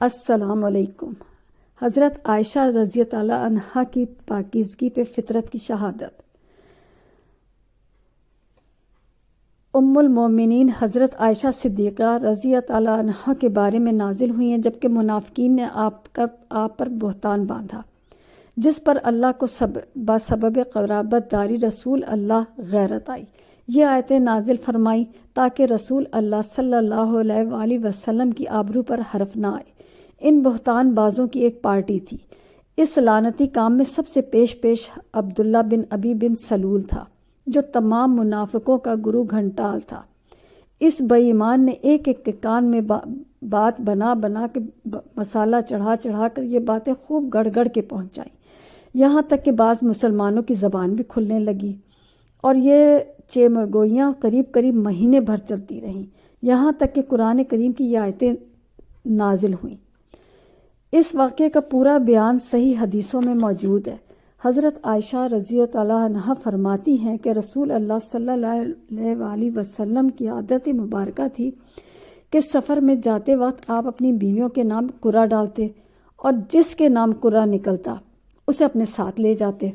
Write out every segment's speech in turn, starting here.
السلام علیکم۔ حضرت عائشہ رضی اللہ عنہا کی پاکیزگی پہ فطرت کی شہادت۔ ام المومنین حضرت عائشہ صدیقہ رضی اللہ عنہا کے بارے میں نازل ہوئی ہیں جبکہ منافقین نے آپ پر بہتان باندھا، جس پر اللہ کو بسبب قرابت داری رسول اللہ غیرت آئی۔ یہ آیتیں نازل فرمائی تاکہ رسول اللہ صلی اللہ علیہ وآلہ وسلم کی آبرو پر حرف نہ آئے۔ ان بہتان بازوں کی ایک پارٹی تھی۔ اس لعنتی کام میں سب سے پیش عبداللہ بن ابی بن سلول تھا، جو تمام منافقوں کا گرو گھنٹال تھا۔ اس بے ایمان نے ایک کے کان میں بات بنا کے مسالہ چڑھا کر یہ باتیں خوب گڑ کے پہنچائیں، یہاں تک کہ بعض مسلمانوں کی زبان بھی کھلنے لگی، اور یہ چیمگوئیاں قریب مہینے بھر چلتی رہیں، یہاں تک کہ قرآن کریم کی یہ آیتیں نازل ہوئیں۔ اس واقعے کا پورا بیان صحیح حدیثوں میں موجود ہے۔ حضرت عائشہ رضی اللہ عنہا فرماتی ہیں کہ رسول اللہ صلی اللہ علیہ وآلہ وسلم کی عادت مبارکہ تھی کہ سفر میں جاتے وقت آپ اپنی بیویوں کے نام قرہ ڈالتے اور جس کے نام قرہ نکلتا اسے اپنے ساتھ لے جاتے۔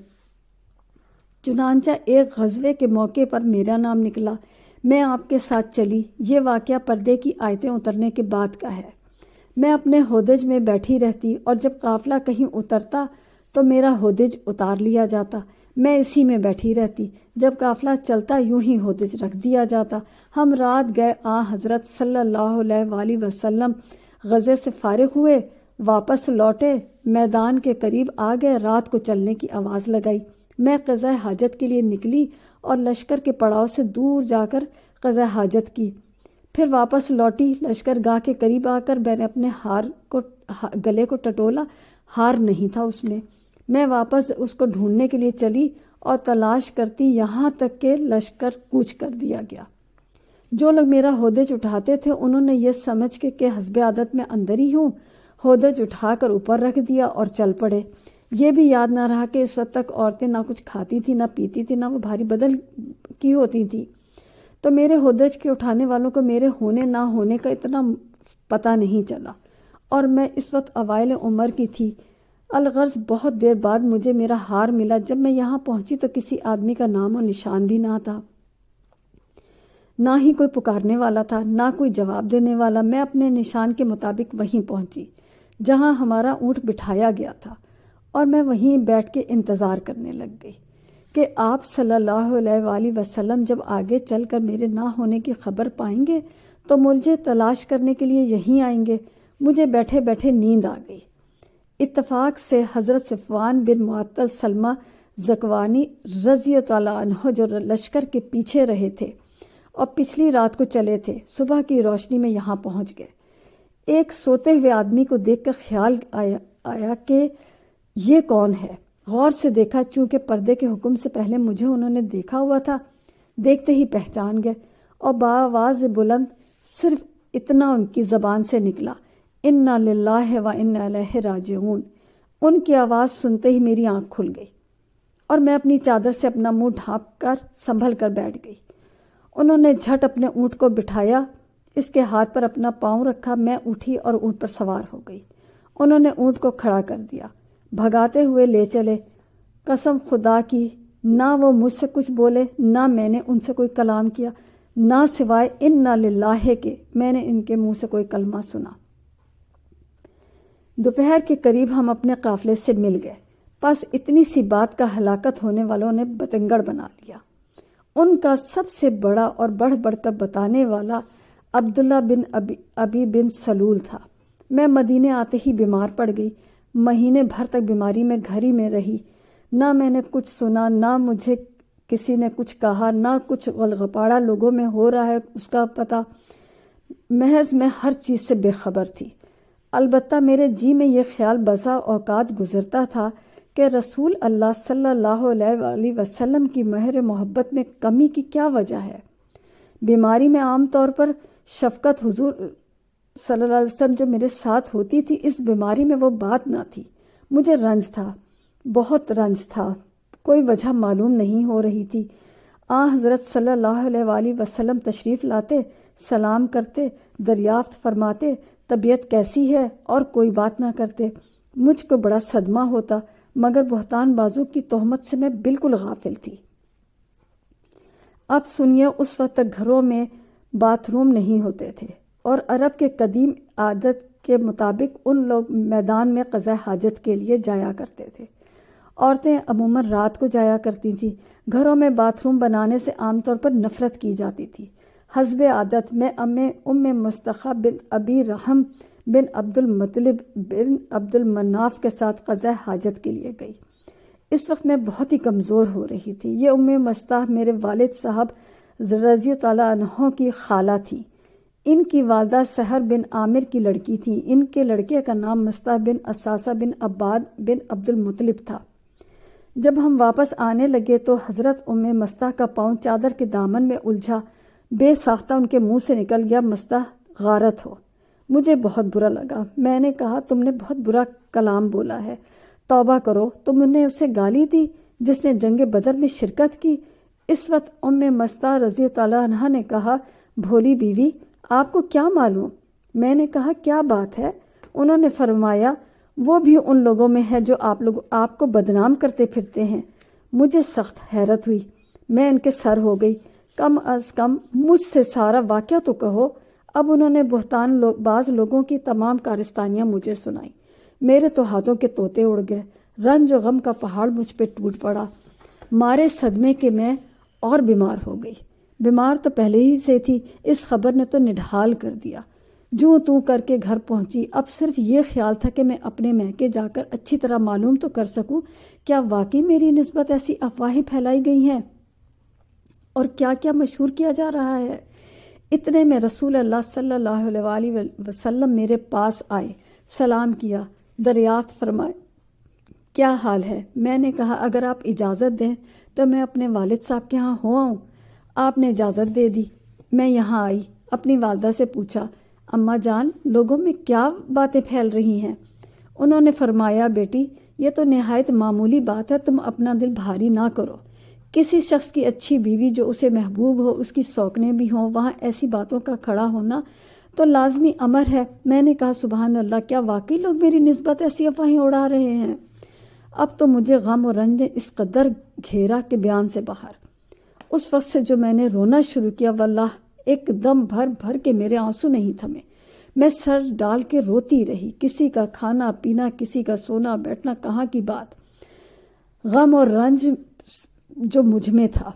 چنانچہ ایک غزوے کے موقع پر میرا نام نکلا، میں آپ کے ساتھ چلی۔ یہ واقعہ پردے کی آیتیں اترنے کے بعد کا ہے۔ میں اپنے ہودج میں بیٹھی رہتی اور جب قافلہ کہیں اترتا تو میرا ہودج اتار لیا جاتا، میں اسی میں بیٹھی رہتی۔ جب قافلہ چلتا یوں ہی ہودج رکھ دیا جاتا۔ ہم رات گئے، حضرت صلی اللہ علیہ وآلہ وسلم غزے سے فارغ ہوئے، واپس لوٹے، میدان کے قریب آ گئے، رات کو چلنے کی آواز لگائی۔ میں قضاء حاجت کے لیے نکلی اور لشکر کے پڑاؤ سے دور جا کر قضاء حاجت کی، پھر واپس لوٹی۔ لشکر گاہ کے قریب آ کر میں نے اپنے گلے کو ٹٹولا، ہار نہیں تھا اس میں۔ میں واپس اس کو ڈھونڈنے کے لیے چلی اور تلاش کرتی یہاں تک کہ لشکر کوچ کر دیا گیا۔ جو لوگ میرا ہودج اٹھاتے تھے انہوں نے یہ سمجھ کے کہ حسب عادت میں اندر ہی ہوں، ہودج اٹھا کر اوپر رکھ دیا اور چل پڑے۔ یہ بھی یاد نہ رہا کہ اس وقت تک عورتیں نہ کچھ کھاتی تھی، نہ پیتی تھی، نہ وہ بھاری بدن کی ہوتی تھی، تو میرے ہودج کے اٹھانے والوں کو میرے ہونے نہ ہونے کا اتنا پتہ نہیں چلا، اور میں اس وقت اوائل عمر کی تھی۔ الغرض بہت دیر بعد مجھے میرا ہار ملا۔ جب میں یہاں پہنچی تو کسی آدمی کا نام و نشان بھی نہ تھا، نہ ہی کوئی پکارنے والا تھا، نہ کوئی جواب دینے والا۔ میں اپنے نشان کے مطابق وہیں پہنچی جہاں ہمارا اونٹ بٹھایا گیا تھا، اور میں وہیں بیٹھ کے انتظار کرنے لگ گئی کہ آپ صلی اللہ علیہ وآلہ وسلم جب آگے چل کر میرے نہ ہونے کی خبر پائیں گے تو مجھے تلاش کرنے کے لیے یہیں آئیں گے۔ مجھے بیٹھے بیٹھے نیند آ گئی۔ اتفاق سے حضرت صفوان بن معطل سلمہ زکوانی رضی اللہ عنہ جو لشکر کے پیچھے رہے تھے اور پچھلی رات کو چلے تھے، صبح کی روشنی میں یہاں پہنچ گئے۔ ایک سوتے ہوئے آدمی کو دیکھ کر خیال آیا کہ یہ کون ہے۔ غور سے دیکھا، چونکہ پردے کے حکم سے پہلے مجھے انہوں نے دیکھا ہوا تھا، دیکھتے ہی پہچان گئے، اور بآواز بلند صرف اتنا ان کی زبان سے نکلا، انا للہ و انا الیہ راجعون۔ ان کی آواز سنتے ہی میری آنکھ کھل گئی اور میں اپنی چادر سے اپنا منہ ڈھانپ کر سنبھل کر بیٹھ گئی۔ انہوں نے جھٹ اپنے اونٹ کو بٹھایا، اس کے ہاتھ پر اپنا پاؤں رکھا، میں اٹھی اور اونٹ پر سوار ہو گئی۔ انہوں نے اونٹ کو کھڑا کر دیا، بھگاتے ہوئے لے چلے۔ قسم خدا کی نہ وہ مجھ سے کچھ بولے، نہ میں نے ان سے کوئی کلام کیا، نہ سوائے انا للہ کے میں نے ان کے منہ سے کوئی کلمہ سنا۔ دوپہر کے قریب ہم اپنے قافلے سے مل گئے، بس اتنی سی بات کا ہلاکت ہونے والوں نے بتنگڑ بنا لیا۔ ان کا سب سے بڑا اور بڑھ کر بتانے والا عبداللہ بن ابی بن سلول تھا۔ میں مدینے آتے ہی بیمار پڑ گئی، مہینے بھر تک بیماری میں گھر ہی میں رہی۔ نہ میں نے کچھ سنا، نہ مجھے کسی نے کچھ کہا، نہ کچھ غلغپاڑا لوگوں میں ہو رہا ہے اس کا پتہ۔ محض میں ہر چیز سے بے خبر تھی۔ البتہ میرے جی میں یہ خیال بسا اوقات گزرتا تھا کہ رسول اللہ صلی اللہ علیہ وآلہ وسلم کی مہر محبت میں کمی کی کیا وجہ ہے۔ بیماری میں عام طور پر شفقت حضور صلی اللہ علیہ وسلم جو میرے ساتھ ہوتی تھی، اس بیماری میں وہ بات نہ تھی۔ مجھے رنج تھا، بہت رنج تھا، کوئی وجہ معلوم نہیں ہو رہی تھی۔ حضرت صلی اللہ علیہ وآلہ وسلم تشریف لاتے، سلام کرتے، دریافت فرماتے، طبیعت کیسی ہے اور کوئی بات نہ کرتے۔ مجھ کو بڑا صدمہ ہوتا، مگر بہتان بازوں کی تہمت سے میں بالکل غافل تھی۔ اب سنیے، اس وقت تک گھروں میں باتھ روم نہیں ہوتے تھے اور عرب کے قدیم عادت کے مطابق ان لوگ میدان میں قضاء حاجت کے لیے جایا کرتے تھے۔ عورتیں عموماً رات کو جایا کرتی تھیں۔ گھروں میں باتھ روم بنانے سے عام طور پر نفرت کی جاتی تھی۔ حسب عادت میں ام مستخہ بن ابی رحم بن عبد المطلب بن عبد المناف کے ساتھ قضاء حاجت کے لیے گئی۔ اس وقت میں بہت ہی کمزور ہو رہی تھی۔ یہ ام مستح میرے والد صاحب رضی تعالیٰ عنہ کی خالہ تھی۔ ان کی والدہ سحر بن عامر کی لڑکی تھی۔ ان کے لڑکے کا نام مستح بن اساسہ بن عباد بن عبد المطلب تھا۔ جب ہم واپس آنے لگے تو حضرت ام مستح کا پاؤں چادر کے دامن میں الجھا، بے ساختہ ان کے منہ سے نکل گیا، مستح غارت ہو۔ مجھے بہت برا لگا۔ میں نے کہا، تم نے بہت برا کلام بولا ہے، توبہ کرو۔ تم نے اسے گالی دی جس نے جنگ بدر میں شرکت کی۔ اس وقت ام مستح رضی تعالیٰ عنہ نے کہا، بھولی بیوی، آپ کو کیا معلوم؟ میں نے کہا، کیا بات ہے؟ انہوں نے فرمایا، وہ بھی ان لوگوں میں ہے جو آپ کو بدنام کرتے پھرتے ہیں۔ مجھے سخت حیرت ہوئی، میں ان کے سر ہو گئی۔ کم از کم مجھ سے سارا واقعہ تو کہو۔ اب انہوں نے بہتان باز لوگوں کی تمام کارستانیاں مجھے سنائیں۔ میرے تو ہاتھوں کے طوطے اڑ گئے۔ رنج و غم کا پہاڑ مجھ پہ ٹوٹ پڑا۔ مارے صدمے کے میں اور بیمار ہو گئی۔ بیمار تو پہلے ہی سے تھی، اس خبر نے تو نڈھال کر دیا۔ جوں توں کر کے گھر پہنچی۔ اب صرف یہ خیال تھا کہ میں اپنے میکے جا کر اچھی طرح معلوم تو کر سکوں کیا واقعی میری نسبت ایسی افواہیں پھیلائی گئی ہیں اور کیا کیا مشہور کیا جا رہا ہے۔ اتنے میں رسول اللہ صلی اللہ علیہ وسلم میرے پاس آئے، سلام کیا، دریافت فرمائے، کیا حال ہے؟ میں نے کہا، اگر آپ اجازت دیں تو میں اپنے والد صاحب کے ہاں ہو آؤں۔ آپ نے اجازت دے دی۔ میں یہاں آئی، اپنی والدہ سے پوچھا، اماں جان، لوگوں میں کیا باتیں پھیل رہی ہیں؟ انہوں نے فرمایا، بیٹی، یہ تو نہایت معمولی بات ہے، تم اپنا دل بھاری نہ کرو۔ کسی شخص کی اچھی بیوی جو اسے محبوب ہو، اس کی سوکنے بھی ہوں، وہاں ایسی باتوں کا کھڑا ہونا تو لازمی امر ہے۔ میں نے کہا، سبحان اللہ، کیا واقعی لوگ میری نسبت ایسی افواہیں اڑا رہے ہیں؟ اب تو مجھے غم اور رنج نے اس قدر گھیرا کہ بیان سے باہر۔ اس وقت سے جو میں نے رونا شروع کیا، واللہ ایک دم بھر بھر کے میرے آنسو نہیں تھمے۔ میں سر ڈال کے روتی رہی۔ کسی کا کھانا پینا، کسی کا سونا بیٹھنا کہاں کی بات۔ غم اور رنج جو مجھ میں تھا،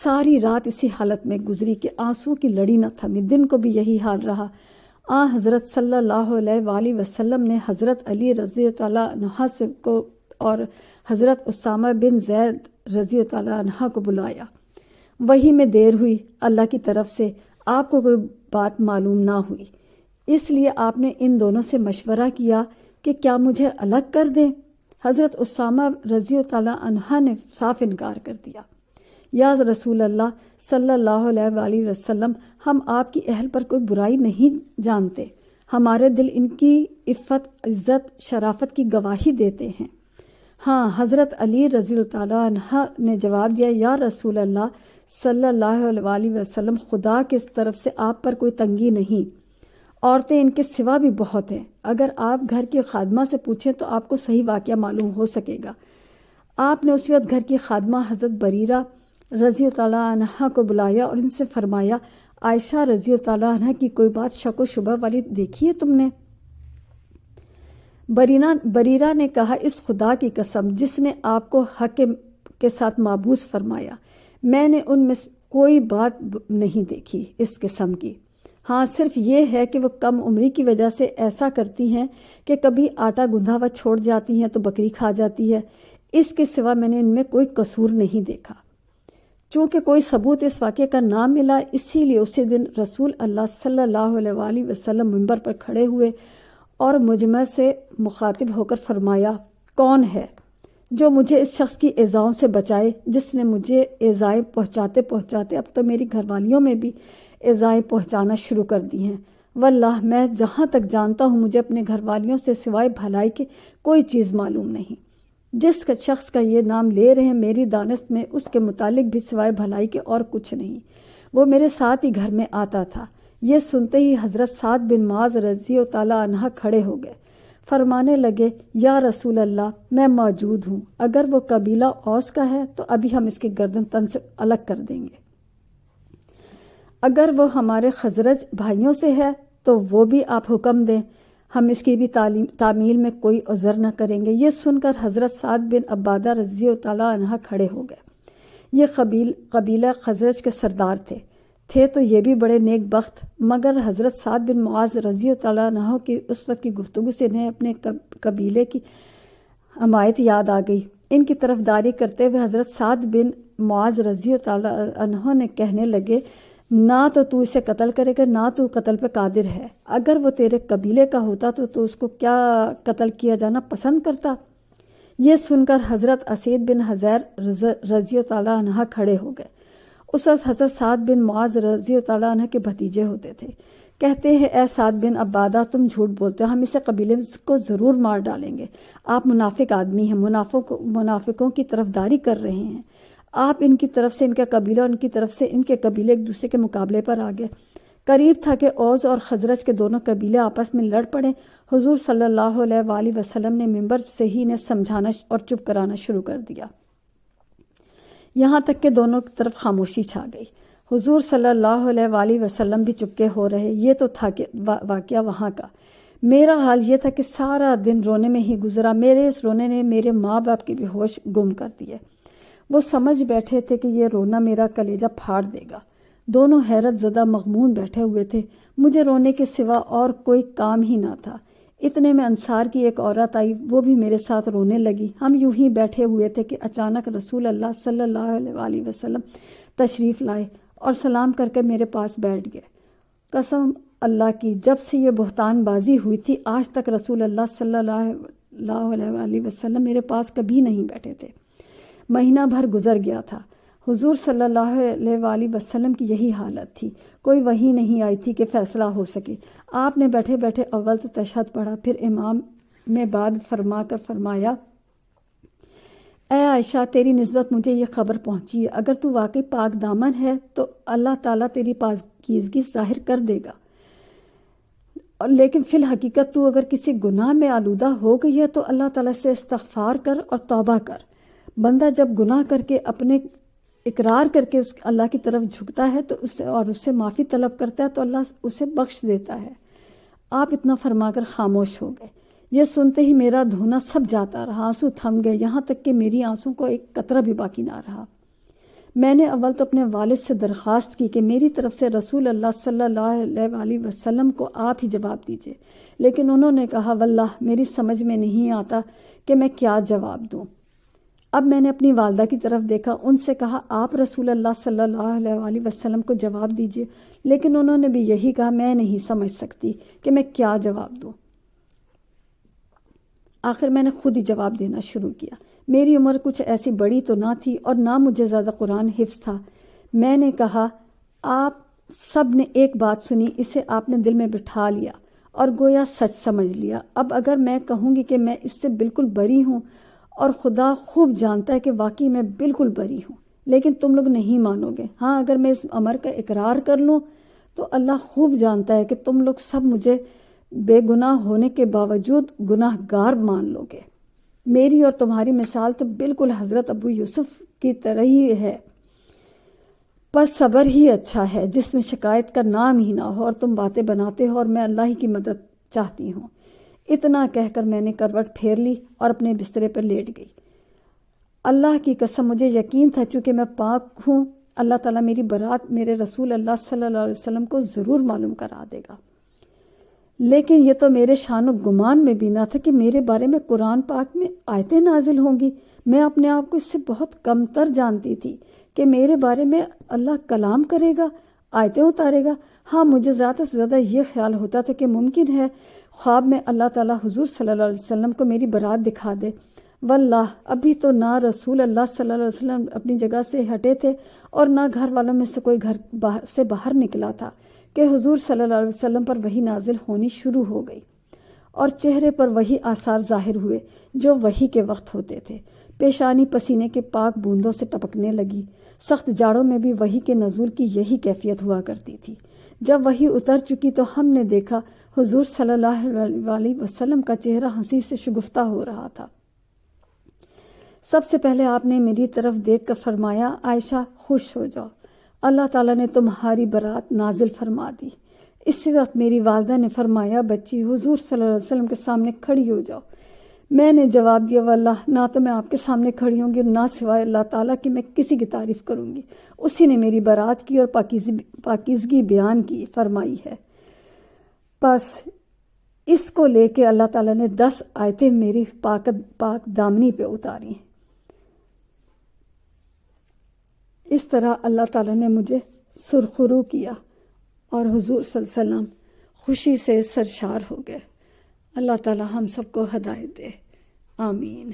ساری رات اسی حالت میں گزری کہ آنسو کی لڑی نہ تھمی۔ دن کو بھی یہی حال رہا۔ حضرت صلی اللہ علیہ وآلہ وسلم نے حضرت علی رضی تعالیٰ عنہ کو اور حضرت اسامہ بن زید رضی تعالیٰ عنہ کو بلایا۔ وہی میں دیر ہوئی، اللہ کی طرف سے آپ کو کوئی بات معلوم نہ ہوئی، اس لیے آپ نے ان دونوں سے مشورہ کیا کہ کیا مجھے الگ کر دیں۔ حضرت اسامہ رضی تعالیٰ عنہ نے صاف انکار کر دیا۔ یا رسول اللہ صلی اللہ علیہ وآلہ وسلم، ہم آپ کی اہل پر کوئی برائی نہیں جانتے، ہمارے دل ان کی عفت، عزت، شرافت کی گواہی دیتے ہیں۔ ہاں، حضرت علی رضی تعالیٰ عنہ نے جواب دیا، یا رسول اللہ صلی اللہ علیہ وآلہ وسلم، خدا کی طرف سے آپ پر کوئی تنگی نہیں، عورتیں ان کے سوا بھی بہت ہیں، اگر آپ گھر کی خادمہ سے پوچھیں تو آپ کو صحیح واقعہ معلوم ہو سکے گا۔ آپ نے اس وقت گھر کی خادمہ حضرت بریرہ رضی تعالیٰ عنہ کو بلایا اور ان سے فرمایا، عائشہ رضی تعالیٰ عنہ کی کوئی بات شک و شبہ والی دیکھی ہے تم نے؟ بریرہ نے کہا، اس خدا کی قسم جس نے آپ کو حق کے ساتھ معبوس فرمایا، میں نے ان میں کوئی بات نہیں دیکھی اس قسم کی۔ ہاں، صرف یہ ہے کہ وہ کم عمری کی وجہ سے ایسا کرتی ہیں کہ کبھی آٹا گندھا ہوا چھوڑ جاتی ہیں تو بکری کھا جاتی ہے، اس کے سوا میں نے ان میں کوئی قصور نہیں دیکھا۔ چونکہ کوئی ثبوت اس واقعے کا نہ ملا، اسی لیے اسی دن رسول اللہ صلی اللہ علیہ وآلہ وسلم منبر پر کھڑے ہوئے اور مجمع سے مخاطب ہو کر فرمایا، کون ہے جو مجھے اس شخص کی ایذاؤں سے بچائے جس نے مجھے ایذائیں پہنچاتے پہنچاتے اب تو میری گھر والیوں میں بھی ایذائیں پہنچانا شروع کر دی ہیں۔ واللہ میں جہاں تک جانتا ہوں مجھے اپنے گھر والیوں سے سوائے بھلائی کے کوئی چیز معلوم نہیں۔ جس شخص کا یہ نام لے رہے ہیں، میری دانست میں اس کے متعلق بھی سوائے بھلائی کے اور کچھ نہیں۔ وہ میرے ساتھ ہی گھر میں آتا تھا، یہ سنتے ہی حضرت سعد بن معاذ رضی اللہ عنہ کھڑے ہو گئے، فرمانے لگے یا رسول اللہ میں موجود ہوں، اگر وہ قبیلہ اوس کا ہے تو ابھی ہم اس کی گردن تن سے الگ کر دیں گے، اگر وہ ہمارے خزرج بھائیوں سے ہے تو وہ بھی آپ حکم دیں، ہم اس کی بھی تعمیل میں کوئی عذر نہ کریں گے۔ یہ سن کر حضرت سعد بن عبادہ رضی اللہ عنہ کھڑے ہو گئے۔ یہ قبیلہ خزرج کے سردار تھے تو یہ بھی بڑے نیک بخت، مگر حضرت سعد بن معاذ رضی اللہ عنہ کی اس وقت کی گفتگو سے انہیں اپنے قبیلے کی حمایت یاد آ گئی۔ ان کی طرفداری کرتے ہوئے حضرت سعد بن معاذ رضی اللہ عنہ نے کہنے لگے، نہ تو اسے قتل کرے گا، نہ تو قتل پہ قادر ہے، اگر وہ تیرے قبیلے کا ہوتا تو اس کو کیا قتل کیا جانا پسند کرتا؟ یہ سن کر حضرت اسید بن حضیر رضی اللہ عنہ کھڑے ہو گئے۔ اس وقت حضرت سعد بن معاذ رضی اللہ عنہ کے بھتیجے ہوتے تھے۔ کہتے ہیں اے سعد بن عبادہ، تم جھوٹ بولتے ہو، ہم اسے قبیلے کو ضرور مار ڈالیں گے، آپ منافق آدمی ہیں، منافقوں کی طرفداری کر رہے ہیں، آپ ان کی طرف سے ان کا قبیلہ اور ان کی طرف سے ان کے قبیلے ایک دوسرے کے مقابلے پر آ گئے۔ قریب تھا کہ اوس اور خزرج کے دونوں قبیلے آپس میں لڑ پڑے۔ حضور صلی اللہ علیہ وآلہ وسلم نے منبر سے ہی انہیں سمجھانا اور چپ کرانا شروع کر دیا، یہاں تک کہ دونوں کی طرف خاموشی چھا گئی۔ حضور صلی اللہ علیہ وآلہ وسلم بھی چپکے ہو رہے۔ یہ تو تھا کہ واقعہ وہاں کا۔ میرا حال یہ تھا کہ سارا دن رونے میں ہی گزرا، میرے اس رونے نے میرے ماں باپ کے بھی ہوش گم کر دیے۔ وہ سمجھ بیٹھے تھے کہ یہ رونا میرا کلیجہ پھاڑ دے گا۔ دونوں حیرت زدہ مغمون بیٹھے ہوئے تھے، مجھے رونے کے سوا اور کوئی کام ہی نہ تھا۔ اتنے میں انصار کی ایک عورت آئی، وہ بھی میرے ساتھ رونے لگی۔ ہم یوں ہی بیٹھے ہوئے تھے کہ اچانک رسول اللہ صلی اللہ علیہ وآلہ وسلم تشریف لائے اور سلام کر کے میرے پاس بیٹھ گئے۔ قسم اللہ کی، جب سے یہ بہتان بازی ہوئی تھی آج تک رسول اللہ صلی اللہ علیہ وآلہ وسلم میرے پاس کبھی نہیں بیٹھے تھے۔ مہینہ بھر گزر گیا تھا، حضور صلی اللہ علیہ وآلہ وسلم کی یہی حالت تھی، کوئی وحی نہیں آئی تھی کہ فیصلہ ہو سکے۔ آپ نے بیٹھے بیٹھے اول تو تشہد پڑھا، پھر امام میں بعد فرما کر فرمایا، اے عائشہ، تیری نسبت مجھے یہ خبر پہنچی ہے، اگر تو واقعی پاک دامن ہے تو اللہ تعالیٰ تیری پاکیزگی ظاہر کر دے گا، لیکن فی الحقیقت تو اگر کسی گناہ میں آلودہ ہو گئی ہے تو اللہ تعالیٰ سے استغفار کر اور توبہ کر۔ بندہ جب گناہ کر کے اپنے اقرار کر کے اللہ کی طرف جھکتا ہے تو اس سے معافی طلب کرتا ہے تو اللہ اسے بخش دیتا ہے۔ آپ اتنا فرما کر خاموش ہو گئے۔ یہ سنتے ہی میرا دھونا سب جاتا رہا، آنسو تھم گئے، یہاں تک کہ میری آنسوں کو ایک قطرہ بھی باقی نہ رہا۔ میں نے اول تو اپنے والد سے درخواست کی کہ میری طرف سے رسول اللہ صلی اللہ علیہ وآلہ وسلم کو آپ ہی جواب دیجئے، لیکن انہوں نے کہا واللہ میری سمجھ میں نہیں آتا کہ میں کیا جواب دوں۔ اب میں نے اپنی والدہ کی طرف دیکھا، ان سے کہا آپ رسول اللہ صلی اللہ علیہ وآلہ وسلم کو جواب دیجئے، لیکن انہوں نے بھی یہی کہا، میں نہیں سمجھ سکتی کہ میں کیا جواب دوں۔ آخر میں نے خود ہی جواب دینا شروع کیا۔ میری عمر کچھ ایسی بڑی تو نہ تھی اور نہ مجھے زیادہ قرآن حفظ تھا۔ میں نے کہا آپ سب نے ایک بات سنی، اسے آپ نے دل میں بٹھا لیا اور گویا سچ سمجھ لیا۔ اب اگر میں کہوں گی کہ میں اس سے بالکل بری ہوں، اور خدا خوب جانتا ہے کہ واقعی میں بالکل بری ہوں، لیکن تم لوگ نہیں مانو گے۔ ہاں اگر میں اس امر کا اقرار کر لوں تو اللہ خوب جانتا ہے کہ تم لوگ سب مجھے بے گناہ ہونے کے باوجود گناہ گار مان لو گے۔ میری اور تمہاری مثال تو بالکل حضرت ابو یوسف کی طرح ہی ہے، بس صبر ہی اچھا ہے جس میں شکایت کا نام ہی نہ ہو، اور تم باتیں بناتے ہو اور میں اللہ ہی کی مدد چاہتی ہوں۔ اتنا کہہ کر میں نے کروٹ پھیر لی اور اپنے بسترے پر لیٹ گئی۔ اللہ کی قسم مجھے یقین تھا چونکہ میں پاک ہوں، اللہ تعالیٰ میری برات میرے رسول اللہ صلی اللہ علیہ وسلم کو ضرور معلوم کرا دے گا، لیکن یہ تو میرے شان و گمان میں بھی نہ تھا کہ میرے بارے میں قرآن پاک میں آیتیں نازل ہوں گی۔ میں اپنے آپ کو اس سے بہت کم تر جانتی تھی کہ میرے بارے میں اللہ کلام کرے گا، آیتیں اتارے گا۔ ہاں مجھے زیادہ سے زیادہ یہ خیال ہوتا تھا کہ ممکن ہے خواب میں اللہ تعالیٰ حضور صلی اللہ علیہ وسلم کو میری برات دکھا دے۔ واللہ ابھی تو نہ رسول اللہ صلی اللہ علیہ وسلم اپنی جگہ سے ہٹے تھے اور نہ گھر والوں میں سے کوئی گھر سے باہر نکلا تھا کہ حضور صلی اللہ علیہ وسلم پر وحی نازل ہونی شروع ہو گئی اور چہرے پر وہی آثار ظاہر ہوئے جو وحی کے وقت ہوتے تھے۔ پیشانی پسینے کے پاک بوندوں سے ٹپکنے لگی۔ سخت جاڑوں میں بھی وحی کے نزول کی یہی کیفیت ہوا کرتی تھی۔ جب وحی اتر چکی تو ہم نے دیکھا حضور صلی اللہ علیہ وسلم کا چہرہ ہنسی سے شگفتہ ہو رہا تھا۔ سب سے پہلے آپ نے میری طرف دیکھ کر فرمایا، عائشہ خوش ہو جاؤ، اللہ تعالیٰ نے تمہاری برات نازل فرما دی۔ اسی وقت میری والدہ نے فرمایا، بچی حضور صلی اللہ علیہ وسلم کے سامنے کھڑی ہو جاؤ۔ میں نے جواب دیا، واللہ نہ تو میں آپ کے سامنے کھڑی ہوں گی، نہ سوائے اللہ تعالیٰ کی میں کسی کی تعریف کروں گی۔ اسی نے میری برات کی اور پاکیزگی بیان کی فرمائی ہے۔ بس اس کو لے کے اللہ تعالیٰ نے 10 آیتیں میری پاک دامنی پہ اتاری۔ اس طرح اللہ تعالیٰ نے مجھے سرخرو کیا اور حضور صلی اللہ علیہ وسلم خوشی سے سرشار ہو گئے۔ اللہ تعالیٰ ہم سب کو ہدایت دے، آمین۔